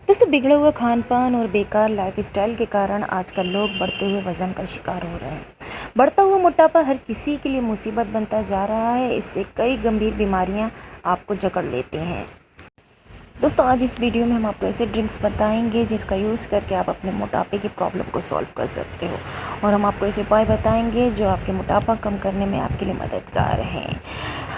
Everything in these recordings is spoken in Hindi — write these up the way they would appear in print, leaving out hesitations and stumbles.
दोस्तों, बिगड़ा हुआ खान-पान और बेकार लाइफ़स्टाइल के कारण आजकल लोग बढ़ते हुए वज़न का शिकार हो रहे हैं। बढ़ता हुआ मोटापा हर किसी के लिए मुसीबत बनता जा रहा है। इससे कई गंभीर बीमारियां आपको जकड़ लेती हैं। दोस्तों, आज इस वीडियो में हम आपको ऐसे ड्रिंक्स बताएंगे जिसका यूज़ करके आप अपने मोटापे की प्रॉब्लम को सॉल्व कर सकते हो, और हम आपको ऐसे उपाय बताएंगे जो आपके मोटापा कम करने में आपके लिए मददगार हैं।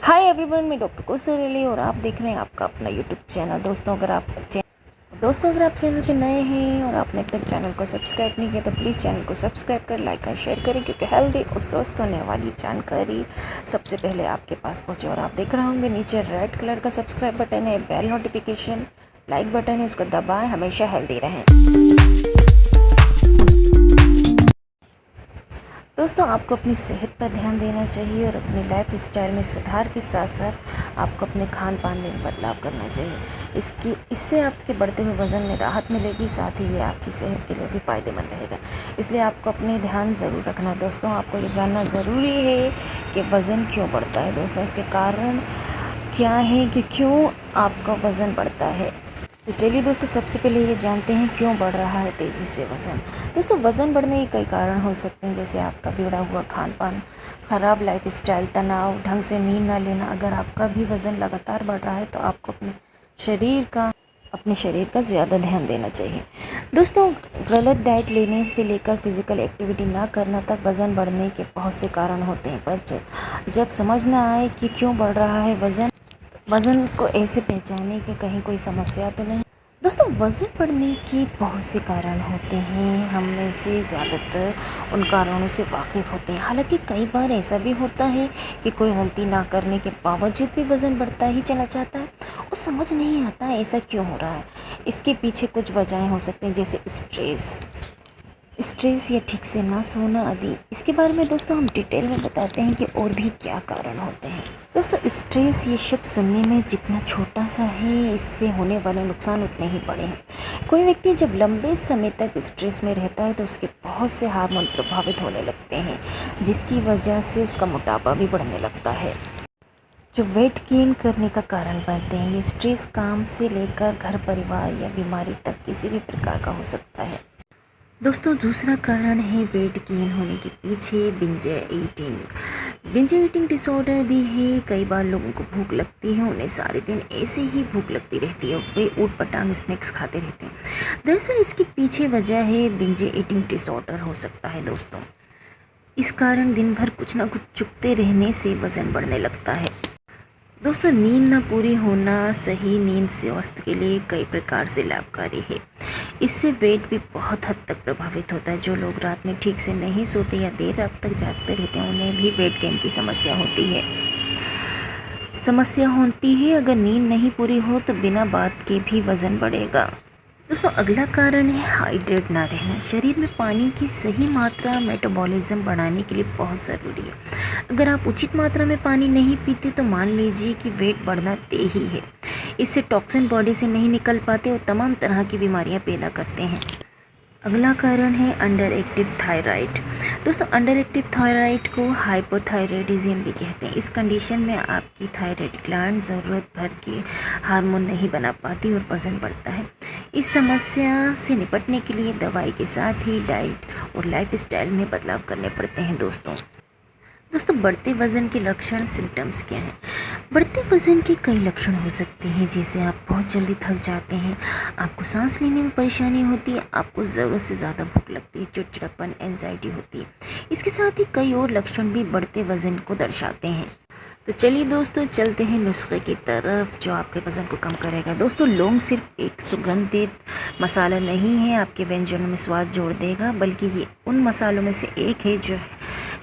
हाय एवरीवन, मैं डॉक्टर कौसर अली और आप देख रहे हैं आपका अपना यूट्यूब चैनल। दोस्तों, अगर आप चैनल पे नए हैं और आपने अब तक चैनल को सब्सक्राइब नहीं किया तो प्लीज़ चैनल को सब्सक्राइब कर लाइक और शेयर करें, क्योंकि हेल्दी और स्वस्थ होने वाली जानकारी सबसे पहले आपके पास पहुंचे। और आप देख रहे होंगे नीचे रेड कलर का सब्सक्राइब बटन है, बेल नोटिफिकेशन लाइक बटन है, उसको दबाएं। हमेशा हेल्दी रहें। दोस्तों, आपको अपनी सेहत पर ध्यान देना चाहिए और अपनी लाइफ स्टाइल में सुधार के साथ साथ आपको अपने खान पान में बदलाव करना चाहिए। इससे आपके बढ़ते हुए वज़न में राहत मिलेगी, साथ ही ये आपकी सेहत के लिए भी फ़ायदेमंद रहेगा। इसलिए आपको अपने ध्यान ज़रूर रखना है। दोस्तों, आपको ये जानना ज़रूरी है कि वज़न क्यों बढ़ता है। दोस्तों, इसके कारण क्या है कि क्यों आपका वज़न बढ़ता है। तो चलिए दोस्तों, सबसे पहले ये जानते हैं क्यों बढ़ रहा है तेज़ी से वज़न। दोस्तों, वज़न बढ़ने के कई कारण हो सकते हैं, जैसे आपका बिगड़ा हुआ खान पान, ख़राब लाइफस्टाइल, तनाव, ढंग से नींद ना लेना। अगर आपका भी वज़न लगातार बढ़ रहा है तो आपको अपने शरीर का ज़्यादा ध्यान देना चाहिए। दोस्तों, गलत डाइट लेने से लेकर फिज़िकल एक्टिविटी ना करना तक वज़न बढ़ने के बहुत से कारण होते हैं। पर जब समझ ना आए कि क्यों बढ़ रहा है वज़न को ऐसे पहचाने कि कहीं कोई समस्या तो नहीं। दोस्तों, वज़न बढ़ने के बहुत से कारण होते हैं। हम में से ज़्यादातर उन कारणों से वाकिफ़ होते हैं। हालांकि कई बार ऐसा भी होता है कि कोई गलती ना करने के बावजूद भी वज़न बढ़ता ही चला जाता है और समझ नहीं आता ऐसा क्यों हो रहा है। इसके पीछे कुछ वजहें हो सकती हैं, जैसे स्ट्रेस या ठीक से ना सोना आदि। इसके बारे में दोस्तों हम डिटेल में बताते हैं कि और भी क्या कारण होते हैं। दोस्तों, स्ट्रेस ये शब्द सुनने में जितना छोटा सा है, इससे होने वाले नुकसान उतने ही बड़े हैं। कोई व्यक्ति जब लंबे समय तक स्ट्रेस में रहता है तो उसके बहुत से हार्मोन प्रभावित होने लगते हैं, जिसकी वजह से उसका मोटापा भी बढ़ने लगता है, जो वेट गेन करने का कारण बनते हैं। ये स्ट्रेस काम से लेकर घर परिवार या बीमारी तक किसी भी प्रकार का हो सकता है। दोस्तों, दूसरा कारण है वेट गेन होने के पीछे बिंज ईटिंग डिसऑर्डर भी है। कई बार लोगों को भूख लगती है, उन्हें सारे दिन ऐसे ही भूख लगती रहती है, वे ऊट पटांग स्नैक्स खाते रहते हैं। दरअसल इसके पीछे वजह है बिंज ईटिंग डिसऑर्डर हो सकता है। दोस्तों, इस कारण दिन भर कुछ ना कुछ चुगते रहने से वज़न बढ़ने लगता है। दोस्तों, नींद न पूरी होना, सही नींद स्वास्थ्य के लिए कई प्रकार से लाभकारी है। इससे वेट भी बहुत हद तक प्रभावित होता है। जो लोग रात में ठीक से नहीं सोते या देर रात तक जागते रहते हैं, उन्हें भी वेट गेन की समस्या होती है। अगर नींद नहीं पूरी हो तो बिना बात के भी वज़न बढ़ेगा। दोस्तों, अगला कारण है हाइड्रेट ना रहना। शरीर में पानी की सही मात्रा मेटाबॉलिज्म बढ़ाने के लिए बहुत ज़रूरी है। अगर आप उचित मात्रा में पानी नहीं पीते तो मान लीजिए कि वेट बढ़ना तय ही है। इससे टॉक्सिन बॉडी से नहीं निकल पाते और तमाम तरह की बीमारियां पैदा करते हैं। अगला कारण है अंडर एक्टिव थायराइड। दोस्तों, अंडर एक्टिव थायराइड को हाइपोथायराइडिज्म भी कहते हैं। इस कंडीशन में आपकी थायराइड ग्लैंड ज़रूरत भर के हार्मोन नहीं बना पाती और वज़न बढ़ता है। इस समस्या से निपटने के लिए दवाई के साथ ही डाइट और लाइफस्टाइल में बदलाव करने पड़ते हैं। दोस्तों, बढ़ते वज़न के लक्षण सिम्टम्स क्या हैं। बढ़ते वज़न के कई लक्षण हो सकते हैं, जैसे आप बहुत जल्दी थक जाते हैं, आपको सांस लेने में परेशानी होती है, आपको ज़रूरत से ज़्यादा भूख लगती है, चिड़चिड़ापन, एंजाइटी होती है। इसके साथ ही कई और लक्षण भी बढ़ते वज़न को दर्शाते हैं। तो चलिए दोस्तों, चलते हैं नुस्खे की तरफ जो आपके वज़न को कम करेगा। दोस्तों, लौंग सिर्फ एक सुगंधित मसाला नहीं है, आपके व्यंजनों में स्वाद जोड़ देगा, बल्कि ये उन मसालों में से एक है जो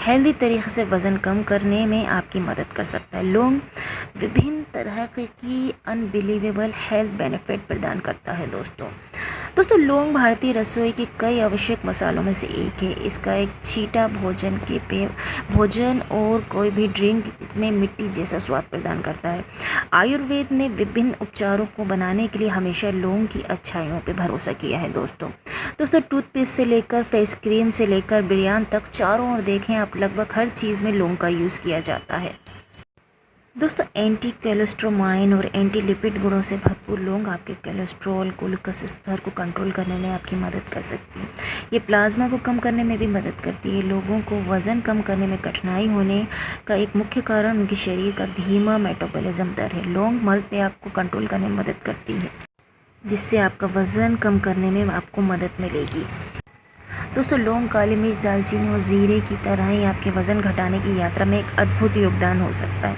हेल्दी तरीके से वज़न कम करने में आपकी मदद कर सकता है। लौंग विभिन्न तरह की अनबिलीवेबल हेल्थ बेनिफिट प्रदान करता है। दोस्तों, लौंग भारतीय रसोई के कई आवश्यक मसालों में से एक है। इसका एक छींटा भोजन और कोई भी ड्रिंक में मिट्टी जैसा स्वाद प्रदान करता है। आयुर्वेद ने विभिन्न उपचारों को बनाने के लिए हमेशा लौंग की अच्छाइयों पर भरोसा किया है। दोस्तों, टूथपेस्ट से लेकर फेस क्रीम से लेकर बिरयानी तक, चारों ओर देखें आप, लगभग हर चीज़ में लौंग का यूज़ किया जाता है। दोस्तों एंटी कोलेस्ट्रोमाइन और एंटी लिपिड गुणों से भरपूर लौंग आपके कोलेस्ट्रॉल ग्लूकोज स्तर को कंट्रोल करने में आपकी मदद कर सकती है। ये प्लाज्मा को कम करने में भी मदद करती है। लोगों को वज़न कम करने में कठिनाई होने का एक मुख्य कारण उनके शरीर का धीमा मेटाबॉलिज्म दर है। लौंग मल त्याग को कंट्रोल करने में मदद करती है, जिससे आपका वज़न कम करने में आपको मदद मिलेगी। दोस्तों लौंग, काली मिर्च, दालचीनी और ज़ीरे की तरह ही आपके वज़न घटाने की यात्रा में एक अद्भुत योगदान हो सकता है।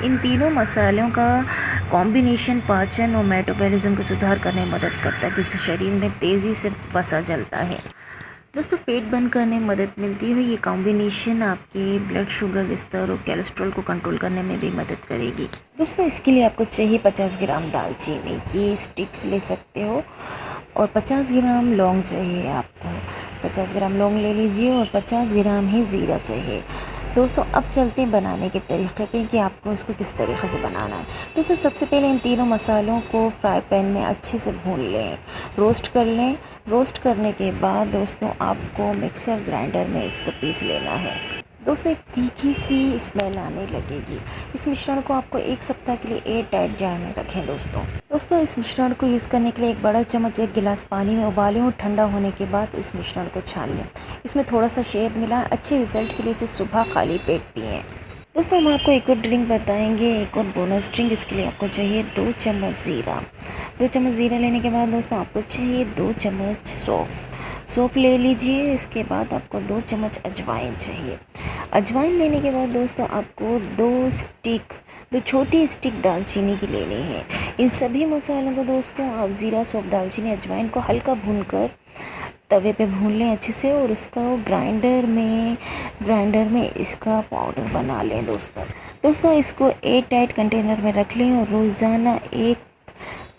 इन तीनों मसालों का कॉम्बिनेशन पाचन और मेटाबॉलिज्म को सुधार करने में मदद करता है, जिससे शरीर में तेज़ी से वसा जलता है। दोस्तों फेट बर्न करने में मदद मिलती है। ये कॉम्बिनेशन आपके ब्लड शुगर स्तर और कोलेस्ट्रॉल को कंट्रोल करने में भी मदद करेगी। दोस्तों इसके लिए आपको चाहिए 50 ग्राम दालचीनी की स्टिक्स ले सकते हो और 50 ग्राम लौंग चाहिए आपको। 50 ग्राम लौंग ले लीजिए और 50 ग्राम ही ज़ीरा चाहिए। दोस्तों अब चलते हैं बनाने के तरीक़े पे कि आपको इसको किस तरीक़े से बनाना है। दोस्तों सबसे पहले इन तीनों मसालों को फ्राई पैन में अच्छे से भून लें, रोस्ट कर लें। रोस्ट करने के बाद दोस्तों आपको मिक्सर ग्राइंडर में इसको पीस लेना है। दोस्तों एक तीखी सी स्मेल आने लगेगी। इस मिश्रण को आपको 1 सप्ताह के लिए एयर टाइट जार में रखें। दोस्तों इस मिश्रण को यूज़ करने के लिए एक बड़ा चम्मच 1 गिलास पानी में उबालें और ठंडा होने के बाद इस मिश्रण को छान लें। इसमें थोड़ा सा शहद मिलाएं। अच्छे रिजल्ट के लिए इसे सुबह खाली पेट पिएँ। दोस्तों हम आपको एक और ड्रिंक बताएंगे, एक और बोनस ड्रिंक। इसके लिए आपको चाहिए 2 चम्मच ज़ीरा। 2 चम्मच ज़ीरा लेने के बाद दोस्तों आपको चाहिए 2 चम्मच सौंफ ले लीजिए। इसके बाद आपको 2 चम्मच अजवाइन चाहिए। अजवाइन लेने के बाद दोस्तों आपको 2 छोटी स्टिक दालचीनी की लेनी है। इन सभी मसालों को दोस्तों आप ज़ीरा, सौंफ, दालचीनी, अजवाइन को हल्का भूनकर तवे पे भून लें अच्छे से और इसका ग्राइंडर में इसका पाउडर बना लें। दोस्तों इसको एयर टाइट कंटेनर में रख लें और रोज़ाना 1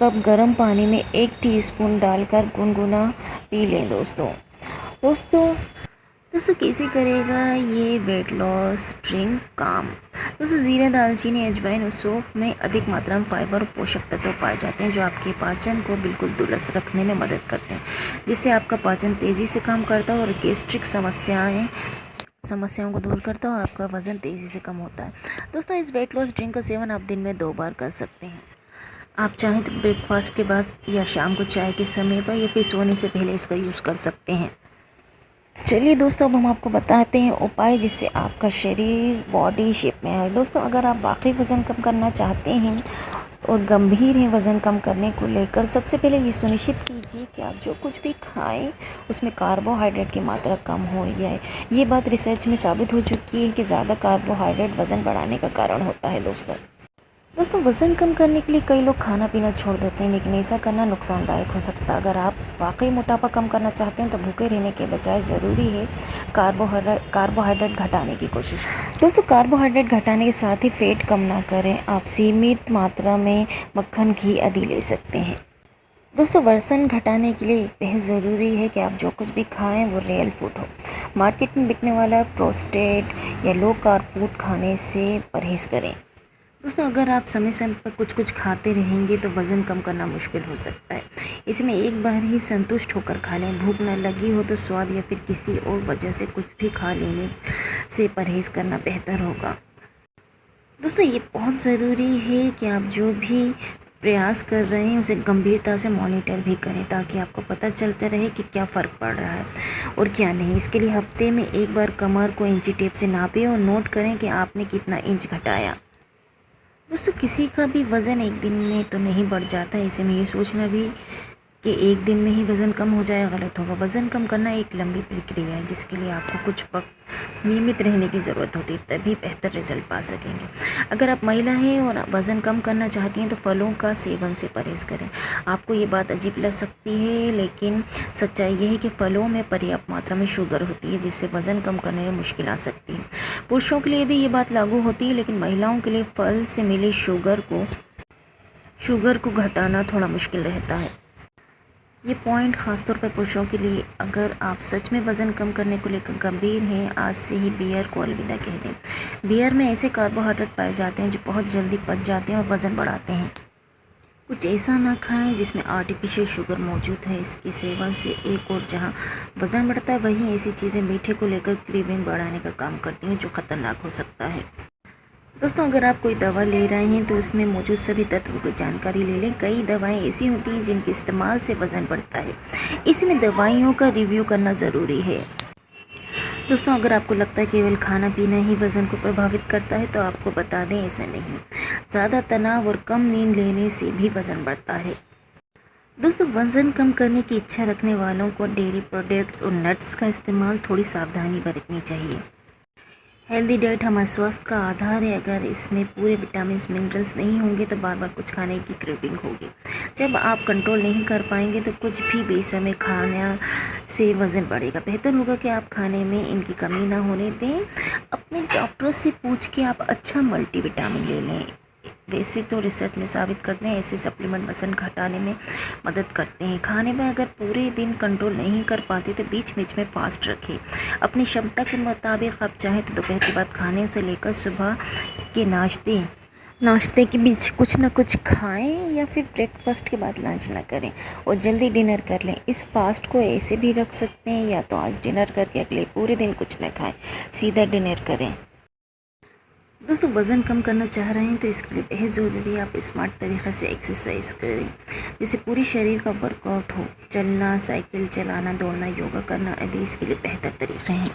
कप गर्म पानी में 1 टीस्पून डालकर गुनगुना पी लें। दोस्तों कैसे करेगा ये वेट लॉस ड्रिंक काम। दोस्तों ज़ीरा, दालचीनी, अजवाइन और सौंफ में अधिक मात्रा में फाइबर और पोषक तत्व पाए जाते हैं, जो आपके पाचन को बिल्कुल दुरुस्त रखने में मदद करते हैं, जिससे आपका पाचन तेज़ी से काम करता है और गैस्ट्रिक समस्याओं को दूर करता है और आपका वज़न तेज़ी से कम होता है। दोस्तों इस वेट लॉस ड्रिंक का सेवन आप दिन में 2 बार कर सकते हैं। आप चाहें तो ब्रेकफास्ट के बाद या शाम को चाय के समय पर या फिर सोने से पहले इसका यूज़ कर सकते हैं। चलिए दोस्तों अब हम आपको बताते हैं उपाय जिससे आपका शरीर बॉडी शेप में आए। दोस्तों अगर आप वाकई वज़न कम करना चाहते हैं और गंभीर हैं वज़न कम करने को लेकर, सबसे पहले ये सुनिश्चित कीजिए कि आप जो कुछ भी खाएं उसमें कार्बोहाइड्रेट की मात्रा कम हो जाए। ये बात रिसर्च में साबित हो चुकी है कि ज़्यादा कार्बोहाइड्रेट वज़न बढ़ाने का कारण होता है। दोस्तों वज़न कम करने के लिए कई लोग खाना पीना छोड़ देते हैं, लेकिन ऐसा करना नुकसानदायक हो सकता है। अगर आप वाकई मोटापा कम करना चाहते हैं तो भूखे रहने के बजाय ज़रूरी है कार्बोहाइड्रेट घटाने की कोशिश। दोस्तों कार्बोहाइड्रेट घटाने के साथ ही फ़ैट कम ना करें। आप सीमित मात्रा में मक्खन, घी आदि ले सकते हैं। दोस्तों वज़न घटाने के लिए बेहद ज़रूरी है कि आप जो कुछ भी खाएं वो रियल फूड हो। मार्केट में बिकने वाला प्रोसेस्ड या लो कार्ब फूड खाने से परहेज़ करें। दोस्तों अगर आप समय समय पर कुछ खाते रहेंगे तो वज़न कम करना मुश्किल हो सकता है। इसमें एक बार ही संतुष्ट होकर खा लें। भूख न लगी हो तो स्वाद या फिर किसी और वजह से कुछ भी खा लेने से परहेज़ करना बेहतर होगा। दोस्तों ये बहुत ज़रूरी है कि आप जो भी प्रयास कर रहे हैं उसे गंभीरता से मॉनिटर भी करें, ताकि आपको पता चलता रहे कि क्या फ़र्क पड़ रहा है और क्या नहीं। इसके लिए हफ्ते में एक बार कमर को इंची टेप से नापें और नोट करें कि आपने कितना इंच घटाया। दोस्तों किसी का भी वज़न एक दिन में तो नहीं बढ़ जाता है। ऐसे में ये सोचना भी कि एक दिन में ही वज़न कम हो जाए गलत होगा। वज़न कम करना एक लंबी प्रक्रिया है, जिसके लिए आपको कुछ वक्त नियमित रहने की ज़रूरत होती है, तभी बेहतर रिजल्ट पा सकेंगे। अगर आप महिला हैं और वज़न कम करना चाहती हैं तो फलों का सेवन से परहेज़ करें। आपको ये बात अजीब लग सकती है, लेकिन सच्चाई ये है कि फ़लों में पर्याप्त मात्रा में शुगर होती है, जिससे वज़न कम करने में मुश्किल आ सकती है। पुरुषों के लिए भी ये बात लागू होती है, लेकिन महिलाओं के लिए फल से मिले शुगर को घटाना थोड़ा मुश्किल रहता है। ये पॉइंट ख़ासतौर पर पुरुषों के लिए। अगर आप सच में वज़न कम करने को लेकर गंभीर हैं, आज से ही बियर को अलविदा कह दें। बियर में ऐसे कार्बोहाइड्रेट पाए जाते हैं जो बहुत जल्दी पच जाते हैं और वज़न बढ़ाते हैं। कुछ ऐसा ना खाएं जिसमें आर्टिफिशियल शुगर मौजूद है। इसके सेवन से एक और जहां वज़न बढ़ता है, वहीं ऐसी चीज़ें मीठे को लेकर क्रेविंग बढ़ाने का काम करती हैं, जो ख़तरनाक हो सकता है। दोस्तों अगर आप कोई दवा ले रहे हैं तो उसमें मौजूद सभी तत्वों की जानकारी ले लें। कई दवाएं ऐसी होती हैं जिनके इस्तेमाल से वज़न बढ़ता है, इसमें दवाइयों का रिव्यू करना ज़रूरी है। दोस्तों अगर आपको लगता है केवल खाना पीना ही वज़न को प्रभावित करता है तो आपको बता दें ऐसा नहीं। ज़्यादा तनाव और कम नींद लेने से भी वज़न बढ़ता है। दोस्तों वज़न कम करने की इच्छा रखने वालों को डेयरी प्रोडक्ट्स और नट्स का इस्तेमाल थोड़ी सावधानी बरतनी चाहिए। हेल्दी डाइट हमारे स्वास्थ्य का आधार है। अगर इसमें पूरे विटामिन्स मिनरल्स नहीं होंगे तो बार बार कुछ खाने की क्रेविंग होगी। जब आप कंट्रोल नहीं कर पाएंगे तो कुछ भी बेसमय खाना से वज़न बढ़ेगा। बेहतर होगा कि आप खाने में इनकी कमी ना होने दें। अपने डॉक्टर से पूछ के आप अच्छा मल्टीविटामिन ले लें। वैसे तो रिसर्च में साबित करते हैं ऐसे सप्लीमेंट वज़न घटाने में मदद करते हैं। खाने में अगर पूरे दिन कंट्रोल नहीं कर पाते तो बीच बीच में फास्ट रखें। अपनी क्षमता के मुताबिक आप चाहें तो दोपहर के बाद खाने से लेकर सुबह के नाश्ते के बीच कुछ ना कुछ खाएं या फिर ब्रेकफास्ट के बाद लंच ना करें और जल्दी डिनर कर लें। इस फास्ट को ऐसे भी रख सकते हैं या तो आज डिनर करके अगले पूरे दिन कुछ ना खाएं, सीधा डिनर करें। दोस्तों वज़न कम करना चाह रहे हैं तो इसके लिए बेहद ज़रूरी है आप स्मार्ट तरीक़े से एक्सरसाइज करें, जैसे पूरे शरीर का वर्कआउट हो। चलना, साइकिल चलाना, दौड़ना, योगा करना आदि इसके लिए बेहतर तरीक़े हैं।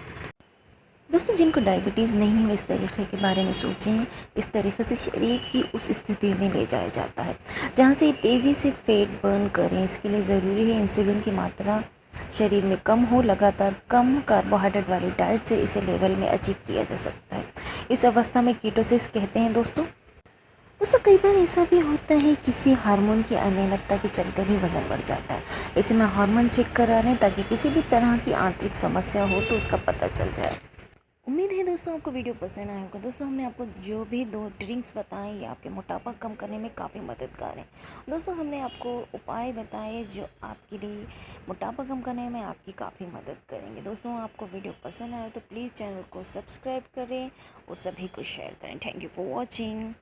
दोस्तों जिनको डायबिटीज़ नहीं है इस तरीक़े के बारे में सोचें। इस तरीक़े से शरीर की उस स्थिति में ले जाया जाता है जहाँ से तेज़ी से फैट बर्न करें। इसके लिए ज़रूरी है इंसुलिन की मात्रा शरीर में कम हो। लगातार कम कार्बोहाइड्रेट वाली डाइट से इसे लेवल में अचीव किया जा सकता है। इस अवस्था में कीटोसिस कहते हैं। दोस्तों कई बार ऐसा भी होता है किसी हार्मोन की अनियमितता के चलते भी वज़न बढ़ जाता है। ऐसे में हार्मोन चेक करा लें ताकि किसी भी तरह की आंतरिक समस्या हो तो उसका पता चल जाए। उम्मीद है दोस्तों आपको वीडियो पसंद आया होगा। दोस्तों हमने आपको जो भी 2 ड्रिंक्स बताएं ये आपके मोटापा कम करने में काफ़ी मददगार हैं। दोस्तों हमने आपको उपाय बताए जो आपके लिए मोटापा कम करने में आपकी काफ़ी मदद करेंगे। दोस्तों आपको वीडियो पसंद आया तो प्लीज़ चैनल को सब्सक्राइब करें और सभी को शेयर करें। Thank you for watching.